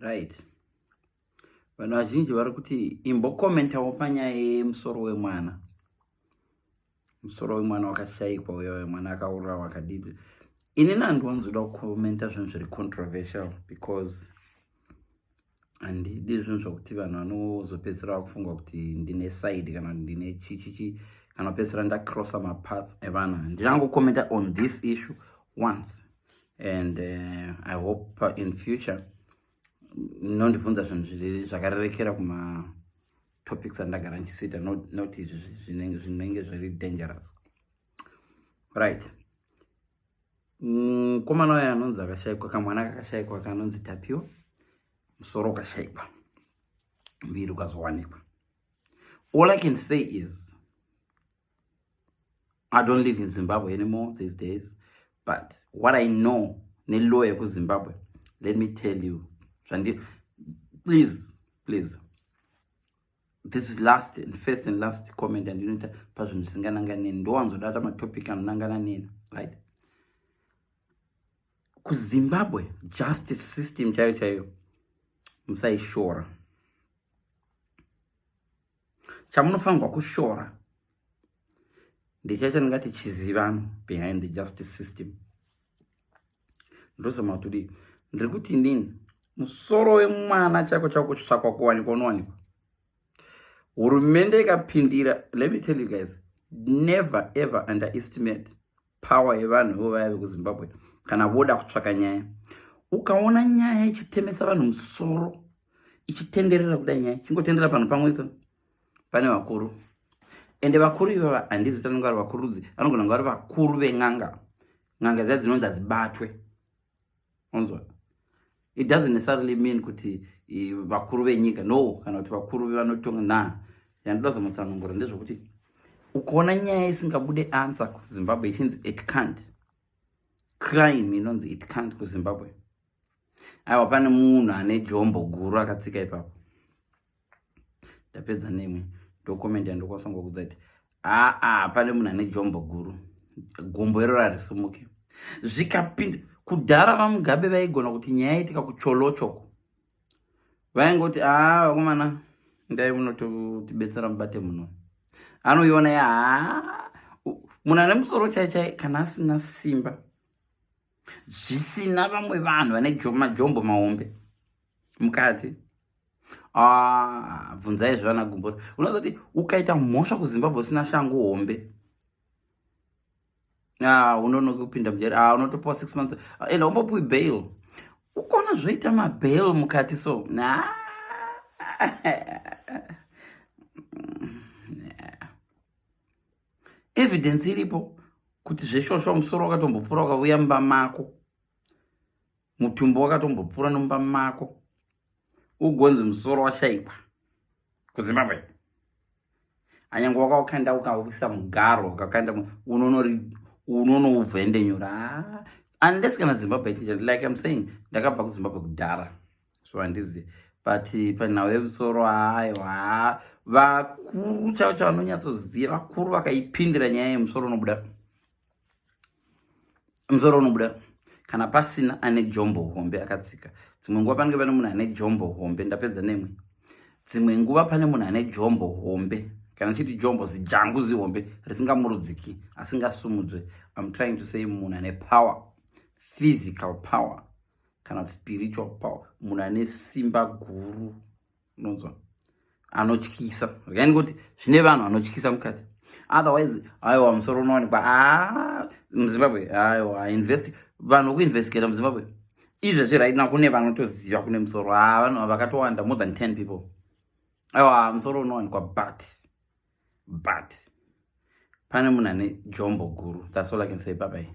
right? Vanhu vazhinji vari kuti imbokomentawo panyaya yemusoro wemwana. Musoro wemwana wakashayikwa, uyo wemwana akaurawa akadini. Inini handionzoda kukomenta zvinhu zviri controversial because handidi zvinhu zvokuti vanhu vanozopedzisira vakufunga kuti ndine side kana ndine chichichi kana kupedzisira ndacrossa mapath evanhu. Ndichangokomenta on this issue once and I hope in future nondibvunza zvinhu zvakarerekera kumatopics andagara ndichisita, not izvi zvinenge zviri dangerous, right? Mukomana uyo anonzi akashayikwa, kamwana kakashayikwa kanonzi Tapiwa, musoro ukashayikwa, muviri ukazowanikwa. All I can say is I don't live in Zimbabwe anymore these days, but what I know ne-law yekuZimbabwe, let me tell you, please, this is first and last comment, and you know pazvinhu zvisinganangana neni. Ndowanzoda matopic anonangana neni, right? KuZimbabwe justice system chaiyo musaishora. Chamunofanirwa kushora ndechachandingati chizivano behind the justice system. Ndosama kuti ndiri kuti inini musoro wemwana chako kutsvakwa kuwanikwa unowanikwa. Hurumende ikapindira, let me tell you guys, never ever underestimate power yevanhu vovaya vekuZimbabwe kana voda kutsvaka nyaya. Ukaona nyaya ichitemesa vanhu musoro, ichitenderera kudai nyaya, chingotendera pano pamwe pane vakuru. Ende vakuru ivava handizi tanonga vari vakurudzi, anogona kunge vari vakuru veng'anga. Ng'anga dziya dzinonzi hadzibatwe. Onzwa? It doesn't necessarily mean kuti vakuru venyika, no, kana kuti vakuru vanotonga, na. Yandoda zamutsanangura ndezvokuti ukaona nyaya isingabude answer kuZimbabwe ichinzi it can't. Crime inonzi it can't kuZimbabwe. Aiwa pane munhu ane jombo guru akatsika ipapo. Ndapedza nemwe document yandokwasanga kudza kuti pane munhu ane jombo guru. Gombo iro harisumuke. Zvikapinda kudhara vaMugabe vaigona kuti nyaya itika kucholochoko. Vaingoti vakomana ndai munotibetsera mubate muno. Anoiona munhu ane musoro chaichai kana asina simba. Zvisina vamwe vanhu vane majombo mahombe mukati. Bvunzai zvana Gumbo. Unoziva kuti ukaita mhosva kuZimbabwe usina shangu hombe, unonokupinda mujeri, unotopiwa 6 months, enda umbopiwi bail. Ukaona zvoita mabail mukati, so evidence iripo kuti zveshoshwa musoro wakatombopfura ukauya mumba mako, mutumbo wakatombopfura nomumba mako, ugonzi musoro washayikwa kuZimbabwe. Anyange wakaukanda ukauisa mugaro ukakanda unonovhende nyura. Unless kana Zimbabwe like I'm saying, ndakabva kuZimbabwe kudhara, so handizi. But panhau yemusoro aiwa vakuru chavo vanonyatsoziva, vakuru vakaipindira nyaya yemusoro unobuda. Musoro unobuda kana pasina ane jombo hombe akatsika. Dzimwe nguva panenge pane munhu ane jombo hombe, ndapedza nemwe. Dzimwe nguva pane munhu ane jombo hombe, kana chiti jombo zijangu zihombe risingamurudziki asingasumudzwe. I'm trying to say munhu ane power, physical power kana spiritual power, munhu ane simba guru, unonzwa, anotyisa. Yani kuti zvine vanhu anotyisa mukati. Otherwise aiwa musoro unowanikwa muZimbabwe, aiwa invest vanhu vokuinvestigata muZimbabwe izvezvi right now. Kune vanotoziva kune musoro, vanhu vakatowanda, more than 10 people. Aiwa musoro unowanikwa, but pane munhu ane jombo guru. That's all I can say. Bye bye.